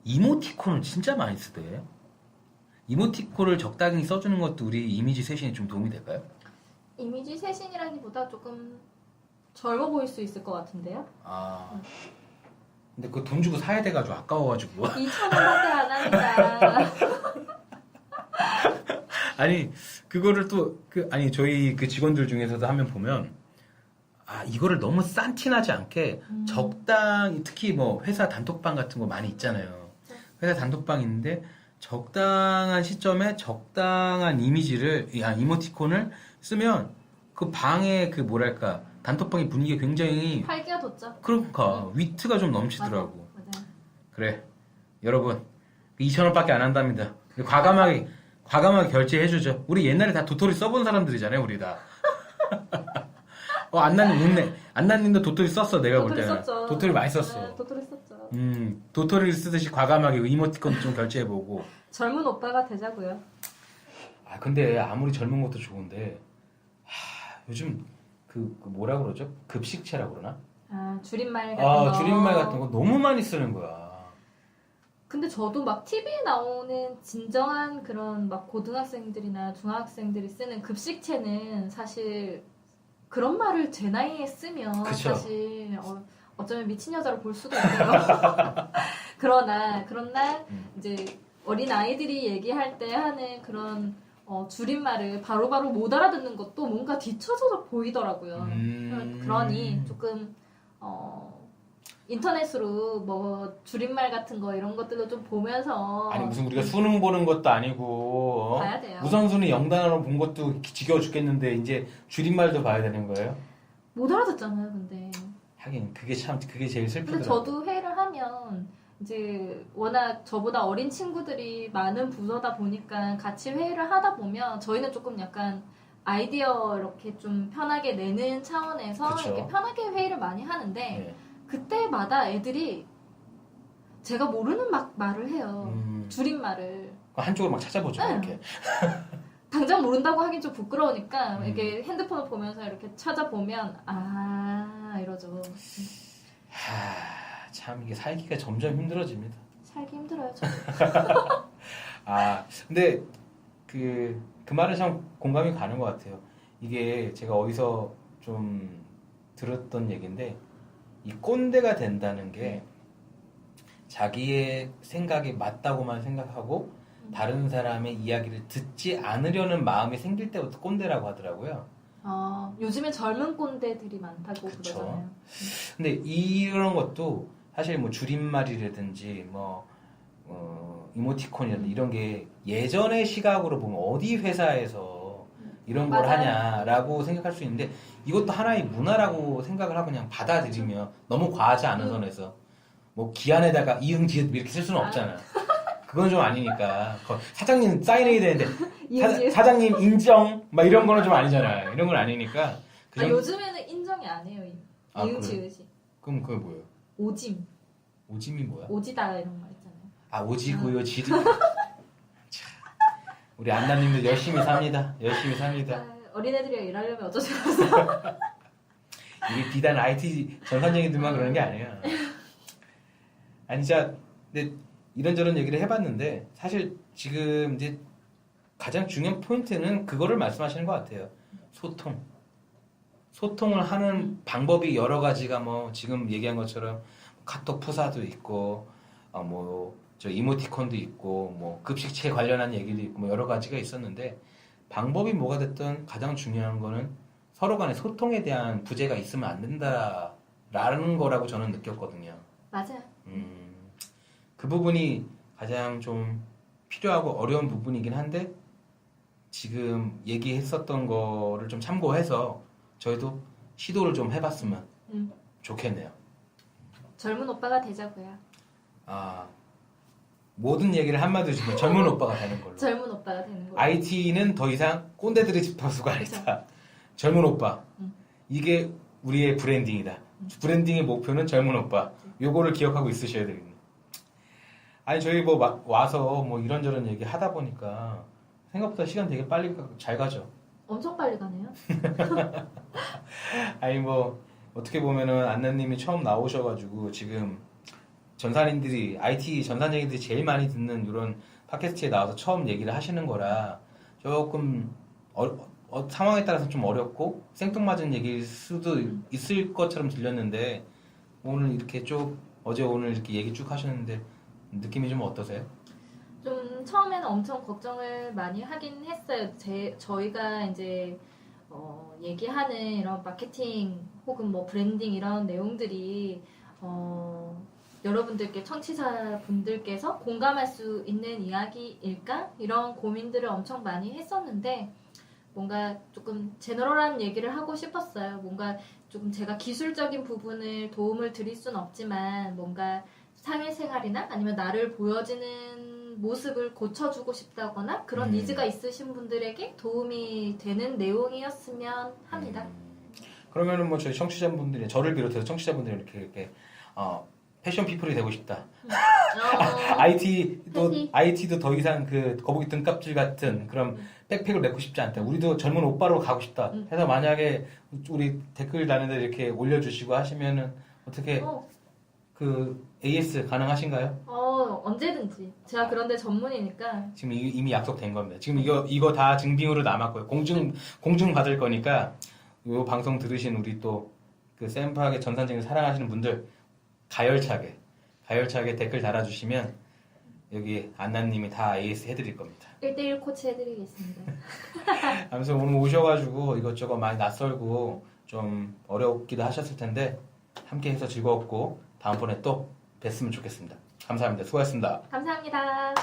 이모티콘을 진짜 많이 쓰대요. 이모티콘을 적당히 써주는 것도 우리 이미지 쇄신에 좀 도움이 될까요? 이미지 쇄신이라기보다 조금 젊어 보일 수 있을 것 같은데요? 근데 그거 돈 주고 사야 돼가지고 아까워가지고. 2,000원밖에 안 하니까. 아니, 그거를 저희 그 직원들 중에서도 하면 보면, 이거를 너무 싼 티 나지 않게 적당히, 특히 뭐 회사 단톡방 같은 거 많이 있잖아요. 회사 단톡방 있는데 적당한 시점에 적당한 이모티콘을 쓰면 그 방의 뭐랄까, 단톡방의 분위기가 굉장히 활기가 돋죠. 그러니까 위트가 좀 넘치더라고. 맞아요. 그래, 여러분 2,000원밖에 안 한답니다. 과감하게 결제해주죠. 우리 옛날에 다 도토리 써본 사람들이잖아요, 우리 다. 안나님 웃네. 안나님도 도토리 썼어, 내가 볼 때는. 썼죠. 도토리 많이 썼어. 네, 도토리 썼죠. 도토리를 쓰듯이 과감하게 이모티콘 좀 결제해보고. 젊은 오빠가 되자고요. 근데 아무리 젊은 것도 좋은데, 요즘 뭐라 그러죠? 급식체라고 그러나? 줄임말 같은 거. 줄임말 같은 거 너무 많이 쓰는 거야. 근데 저도 막 TV에 나오는 진정한 그런 막 고등학생들이나 중학생들이 쓰는 급식체는 사실 그런 말을 제 나이에 쓰면 그쵸. 사실 어쩌면 미친 여자로 볼 수도 있고요. 그러나 이제 어린 아이들이 얘기할 때 하는 그런 줄임말을 바로바로 못 알아듣는 것도 뭔가 뒤처져서 보이더라고요. 그러니 조금 인터넷으로 뭐 줄임말 같은 거 이런 것들도 좀 보면서 아니 무슨 우리가 수능 보는 것도 아니고 봐야 돼요. 우선순위 0단어로 본 것도 지겨워 죽겠는데 이제 줄임말도 봐야 되는 거예요? 못 알아듣잖아요, 근데. 하긴 그게 제일 슬프더라고요. 근데 저도 회의를 하면 이제 워낙 저보다 어린 친구들이 많은 부서다 보니까 같이 회의를 하다 보면 저희는 조금 약간 아이디어 이렇게 좀 편하게 내는 차원에서 그쵸. 이렇게 편하게 회의를 많이 하는데 네. 그때마다 애들이 제가 모르는 말을 해요. 줄임말을. 한쪽을 막 찾아보죠. 네. 이렇게. 당장 모른다고 하긴 좀 부끄러우니까 이렇게 음. 핸드폰을 보면서 이렇게 찾아보면 이러죠. 참 이게 살기가 점점 힘들어집니다. 살기 힘들어요. 저. 근데 그 말은 참 공감이 가는 것 같아요. 이게 제가 어디서 좀 들었던 얘기인데 이 꼰대가 된다는 게 자기의 생각이 맞다고만 생각하고 다른 사람의 이야기를 듣지 않으려는 마음이 생길 때부터 꼰대라고 하더라고요. 요즘에 젊은 꼰대들이 많다고 그쵸. 그러잖아요. 근데 이런 것도 사실 뭐 줄임말이라든지 뭐 이모티콘이라든지 이런 게 예전의 시각으로 보면 어디 회사에서 이런 걸 맞아요. 하냐라고 생각할 수 있는데 이것도 하나의 문화라고 생각을 하고 그냥 받아들이면 너무 과하지 않은 선에서 뭐 기한에다가 이응 지읒 이렇게 쓸 수는 없잖아. 그건 좀 아니니까 사장님 사인해야 되는데 사장님 인정 막 이런 거는 좀 아니잖아. 이런 건 아니니까. 요즘에는 인정이 안 해요. 이응 그래? 지읒이. 그럼 그게 뭐예요? 오짐. 오짐이 뭐야? 오지다 이런 말 있잖아요. 오지고요 지드. 우리 안나님도 열심히 삽니다. 열심히 삽니다. 어린애들이랑 일하려면 어쩌죠? 이게 비단 IT 전산적인들만 그러는 게 아니에요. 아니 진짜 근데 이런저런 얘기를 해봤는데 사실 지금 이제 가장 중요한 포인트는 그거를 말씀하시는 것 같아요. 소통. 소통을 하는 방법이 여러 가지가 뭐 지금 얘기한 것처럼 카톡 푸사도 있고 뭐 저 이모티콘도 있고 뭐 급식체 관련한 얘기도 있고 뭐 여러 가지가 있었는데 방법이 뭐가 됐든 가장 중요한 거는 서로 간의 소통에 대한 부재가 있으면 안 된다라는 거라고 저는 느꼈거든요. 맞아요. 그 부분이 가장 좀 필요하고 어려운 부분이긴 한데 지금 얘기했었던 거를 좀 참고해서 저희도 시도를 좀 해봤으면 좋겠네요. 젊은 오빠가 되자고요. 모든 얘기를 한마디로 주면 젊은 오빠가 되는 걸로. 젊은 오빠가 되는 거예요. IT는 더 이상 꼰대들의 집합수가 아니다. 젊은 오빠. 이게 우리의 브랜딩이다. 브랜딩의 목표는 젊은 오빠. 요거를 기억하고 있으셔야 되겠네요. 아니 저희 뭐 와서 뭐 이런저런 얘기 하다 보니까 생각보다 시간 되게 빨리 잘 가죠. 엄청 빨리 가네요. 아니 뭐 어떻게 보면은 안나님이 처음 나오셔가지고 지금 전산인들이 IT 전산쟁이들이 제일 많이 듣는 이런 팟캐스트에 나와서 처음 얘기를 하시는 거라 조금 상황에 따라서 좀 어렵고 생뚱맞은 얘기일 수도 있을 것처럼 들렸는데 오늘 이렇게 쭉 어제 오늘 이렇게 얘기 쭉 하셨는데 느낌이 좀 어떠세요? 좀 처음에는 엄청 걱정을 많이 하긴 했어요. 저희가 이제 얘기하는 이런 마케팅 혹은 뭐 브랜딩 이런 내용들이 여러분들께 청취자분들께서 공감할 수 있는 이야기일까? 이런 고민들을 엄청 많이 했었는데 뭔가 조금 제너럴한 얘기를 하고 싶었어요. 뭔가 조금 제가 기술적인 부분을 도움을 드릴 순 없지만 뭔가 사회생활이나 아니면 나를 보여지는 모습을 고쳐주고 싶다거나 그런 니즈가 있으신 분들에게 도움이 되는 내용이었으면 합니다. 그러면은 뭐 저희 청취자분들이 저를 비롯해서 청취자분들이 이렇게 패션 피플이 되고 싶다. IT도 더 이상 그 거북이 등껍질 같은 그런 백팩을 메고 싶지 않다. 우리도 젊은 오빠로 가고 싶다. 해서 만약에 우리 댓글 다는데 이렇게 올려주시고 하시면은 어떻게 그 AS 가능하신가요? 언제든지. 제가 그런데 전문이니까. 지금 이미 약속된 겁니다. 지금 이거 다 증빙으로 남았고요. 공증 받을 거니까 이 방송 들으신 우리 또 그 샘프하게 전산적인 사랑하시는 분들 가열차게 댓글 달아주시면 여기 안나님이 다 AS 해드릴 겁니다. 1대1 코치 해드리겠습니다. 아무튼 오늘 오셔가지고 이것저것 많이 낯설고 좀 어렵기도 하셨을 텐데 함께 해서 즐거웠고 다음번에 또 뵀으면 좋겠습니다. 감사합니다. 수고하셨습니다. 감사합니다.